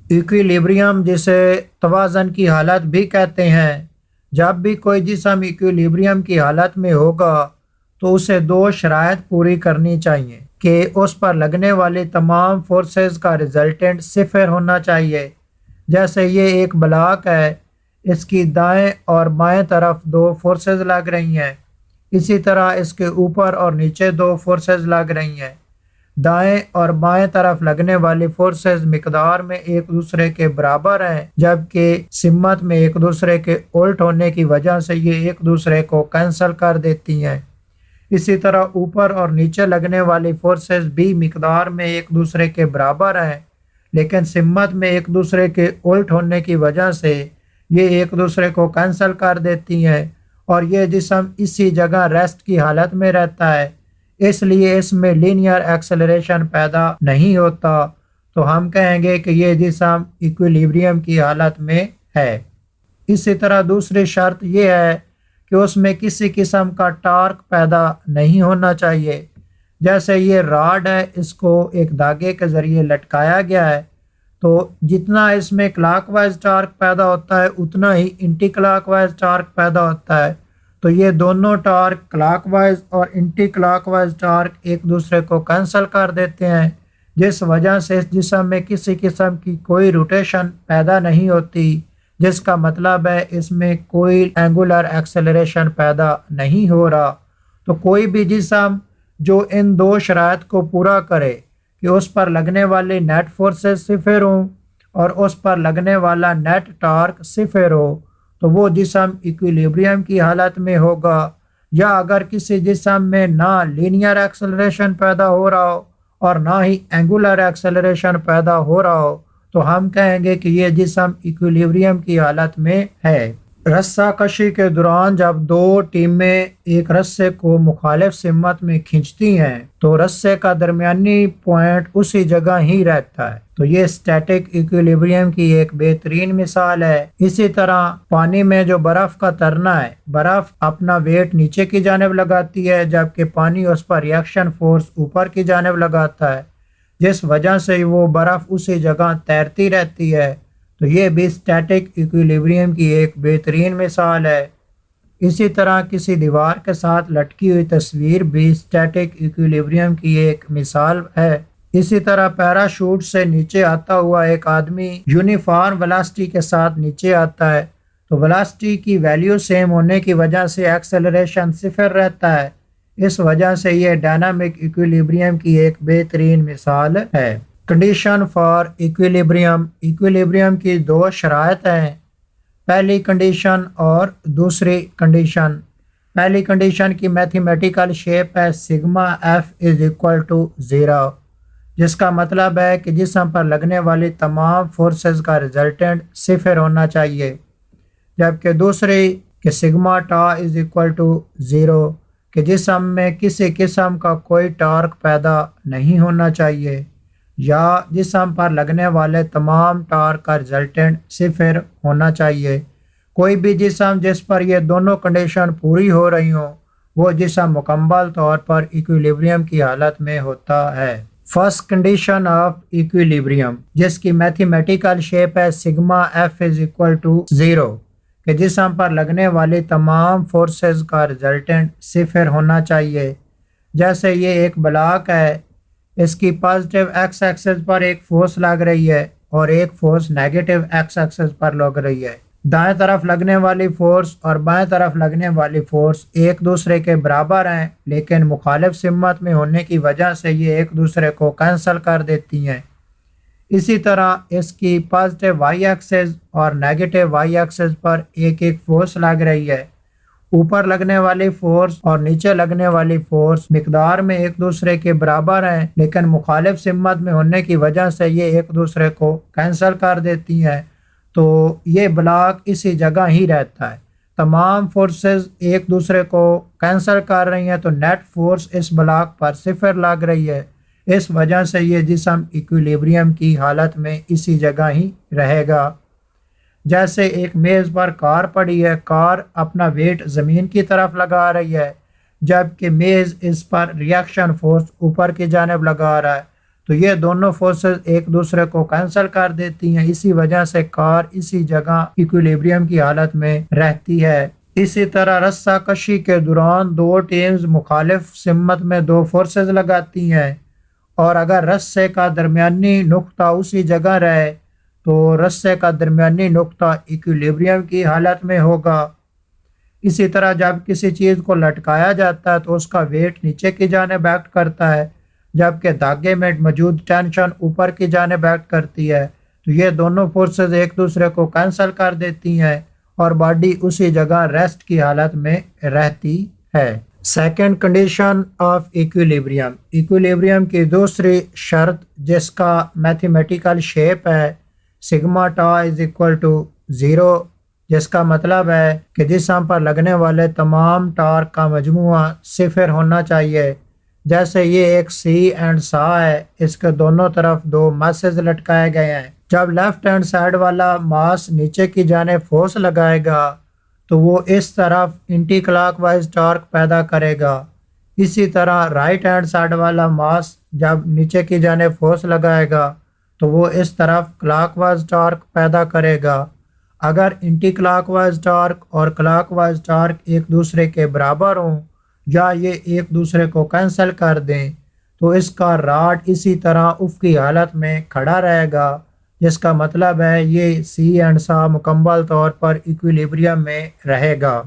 Equilibrium جسے توازن کی حالت بھی کہتے ہیں، جب بھی کوئی جسم ایکویلیبریم کی حالت میں ہوگا تو اسے دو شرائط پوری کرنی چاہیے کہ اس پر لگنے والی تمام فورسز کا ریزلٹنٹ صفر ہونا چاہیے۔ جیسے یہ ایک بلاک ہے، اس کی دائیں اور بائیں طرف دو فورسز لگ رہی ہیں، اسی طرح اس کے اوپر اور نیچے دو فورسز لگ رہی ہیں۔ دائیں اور بائیں طرف لگنے والی فورسز مقدار میں ایک دوسرے کے برابر ہیں، جبکہ سمت میں ایک دوسرے کے الٹ ہونے کی وجہ سے یہ ایک دوسرے کو کینسل کر دیتی ہیں۔ اسی طرح اوپر اور نیچے لگنے والی فورسز بھی مقدار میں ایک دوسرے کے برابر ہیں، لیکن سمت میں ایک دوسرے کے الٹ ہونے کی وجہ سے یہ ایک دوسرے کو کینسل کر دیتی ہیں، اور یہ جسم اسی جگہ ریسٹ کی حالت میں رہتا ہے، اس لیے اس میں لینئر ایکسلریشن پیدا نہیں ہوتا، تو ہم کہیں گے کہ یہ جسم ایکویلیبریم کی حالت میں ہے۔ اسی طرح دوسری شرط یہ ہے کہ اس میں کسی قسم کا ٹارک پیدا نہیں ہونا چاہیے۔ جیسے یہ راڈ ہے، اس کو ایک دھاگے کے ذریعے لٹکایا گیا ہے، تو جتنا اس میں کلاک وائز ٹارک پیدا ہوتا ہے اتنا ہی اینٹی کلاک وائز ٹارک پیدا ہوتا ہے، تو یہ دونوں ٹارک کلاک وائز اور اینٹی کلاک وائز ٹارک ایک دوسرے کو کینسل کر دیتے ہیں، جس وجہ سے اس جسم میں کسی قسم کی کوئی روٹیشن پیدا نہیں ہوتی، جس کا مطلب ہے اس میں کوئی اینگولر ایکسلریشن پیدا نہیں ہو رہا۔ تو کوئی بھی جسم جو ان دو شرائط کو پورا کرے کہ اس پر لگنے والی نیٹ فورسز صفر ہوں اور اس پر لگنے والا نیٹ ٹارک صفر ہو، تو وہ جسم ایکویلیبریم کی حالت میں ہوگا۔ یا اگر کسی جسم میں نہ لینئر ایکسلریشن پیدا ہو رہا ہو اور نہ ہی اینگولر ایکسلریشن پیدا ہو رہا ہو، تو ہم کہیں گے کہ یہ جسم ایکویلیبریم کی حالت میں ہے۔ رسہ کشی کے دوران جب دو ٹیمیں ایک رسے کو مخالف سمت میں کھینچتی ہیں تو رسے کا درمیانی پوائنٹ اسی جگہ ہی رہتا ہے، تو یہ اسٹیٹک ایکویلیبریم کی ایک بہترین مثال ہے۔ اسی طرح پانی میں جو برف کا ترنا ہے، برف اپنا ویٹ نیچے کی جانب لگاتی ہے جبکہ پانی اس پر ریئیکشن فورس اوپر کی جانب لگاتا ہے، جس وجہ سے وہ برف اسی جگہ تیرتی رہتی ہے، تو یہ بھی اسٹیٹک ایکویلیبریم کی ایک بہترین مثال ہے۔ اسی طرح کسی دیوار کے ساتھ لٹکی ہوئی تصویر بھی اسٹیٹک ایکویلیبریم کی ایک مثال ہے۔ اسی طرح پیراشوٹ سے نیچے آتا ہوا ایک آدمی یونیفارم ویلاسٹی کے ساتھ نیچے آتا ہے، تو ویلاسٹی کی ویلیو سیم ہونے کی وجہ سے ایکسلریشن صفر رہتا ہے، اس وجہ سے یہ ڈائنامک ایکویلیبریم کی ایک بہترین مثال ہے۔ کنڈیشن فار ایکویلیبریم، ایکویلیبریم کی دو شرائط ہیں، پہلی کنڈیشن اور دوسری کنڈیشن۔ پہلی کنڈیشن کی میتھمیٹیکل شیپ ہے sigma F is equal to 0، جس کا مطلب ہے کہ جسم پر لگنے والی تمام فورسز کا ریزلٹنٹ صفر ہونا چاہیے، جبکہ دوسری کہ sigma tau is equal to 0، کہ جسم میں کسی قسم کا کوئی ٹارک پیدا نہیں ہونا چاہیے، یا جسم پر لگنے والے تمام ٹارک کا ریزلٹنٹ صفر ہونا چاہیے۔ کوئی بھی جسم جس پر یہ دونوں کنڈیشن پوری ہو رہی ہوں، وہ جسم مکمل طور پر ایکویلیبریم کی حالت میں ہوتا ہے۔ فرسٹ کنڈیشن آف ایکویلیبریم، جس کی میتھمیٹیکل شیپ ہے sigma F is equal to 0، کہ جسم پر لگنے والی تمام فورسز کا ریزلٹنٹ صفر ہونا چاہیے۔ جیسے یہ ایک بلاک ہے، اس کی پازیٹیو ایکس ایکسس پر ایک فورس لگ رہی ہے اور ایک فورس نیگیٹو ایکس ایکسس پر لگ رہی ہے۔ دائیں طرف لگنے والی فورس اور بائیں طرف لگنے والی فورس ایک دوسرے کے برابر ہیں، لیکن مخالف سمت میں ہونے کی وجہ سے یہ ایک دوسرے کو کینسل کر دیتی ہیں۔ اسی طرح اس کی پازیٹیو وائی ایکسس اور نیگیٹو وائی ایکسس پر ایک ایک فورس لگ رہی ہے۔ اوپر لگنے والی فورس اور نیچے لگنے والی فورس مقدار میں ایک دوسرے کے برابر ہیں، لیکن مخالف سمت میں ہونے کی وجہ سے یہ ایک دوسرے کو کینسل کر دیتی ہیں، تو یہ بلاک اسی جگہ ہی رہتا ہے۔ تمام فورسز ایک دوسرے کو کینسل کر رہی ہیں، تو نیٹ فورس اس بلاک پر صفر لگ رہی ہے، اس وجہ سے یہ جسم ایکویلیبریم کی حالت میں اسی جگہ ہی رہے گا۔ جیسے ایک میز پر کار پڑی ہے، کار اپنا ویٹ زمین کی طرف لگا رہی ہے، جبکہ میز اس پر ریئیکشن فورس اوپر کی جانب لگا رہا ہے، تو یہ دونوں فورسز ایک دوسرے کو کینسل کر دیتی ہیں، اسی وجہ سے کار اسی جگہ ایکویلیبریم کی حالت میں رہتی ہے۔ اسی طرح رسہ کشی کے دوران دو ٹیمز مخالف سمت میں دو فورسز لگاتی ہیں، اور اگر رسے کا درمیانی نقطہ اسی جگہ رہے تو رسے کا درمیانی نقطہ ایکویلیبریم کی حالت میں ہوگا۔ اسی طرح جب کسی چیز کو لٹکایا جاتا ہے تو اس کا ویٹ نیچے کی جانب ایکٹ کرتا ہے، جبکہ دھاگے میں موجود ٹینشن اوپر کی جانب ایکٹ کرتی ہے۔ تو یہ دونوں فورسز ایک دوسرے کو کینسل کر دیتی ہیں اور باڈی اسی جگہ ریسٹ کی حالت میں رہتی ہے۔ Second condition of equilibrium, equilibrium کی دوسری شرط جس کا میتھمیٹیکل شیپ ہے sigma tau is equal to 0، جس کا مطلب ہے کہ جسم پر لگنے والے تمام ٹارک کا مجموعہ 0 ہونا چاہیے۔ جیسے یہ ایک سی اینڈ سا ہے، اس کے دونوں طرف دو ماسز لٹکائے گئے ہیں۔ جب لیفٹ ہینڈ سائیڈ والا ماس نیچے کی جانب فورس لگائے گا تو وہ اس طرف اینٹی کلاک وائز ٹارک پیدا کرے گا۔ اسی طرح رائٹ ہینڈ سائیڈ والا ماس جب نیچے کی جانب فورس لگائے گا تو وہ اس طرف کلاک وائز ٹارک پیدا کرے گا۔ اگر اینٹی کلاک وائز ٹارک اور کلاک وائز ٹارک ایک دوسرے کے برابر ہوں یا یہ ایک دوسرے کو کینسل کر دیں تو اس کا راڈ اسی طرح افقی حالت میں کھڑا رہے گا، جس کا مطلب ہے یہ سی اینڈ سا مکمل طور پر ایکویلیبریم میں رہے گا۔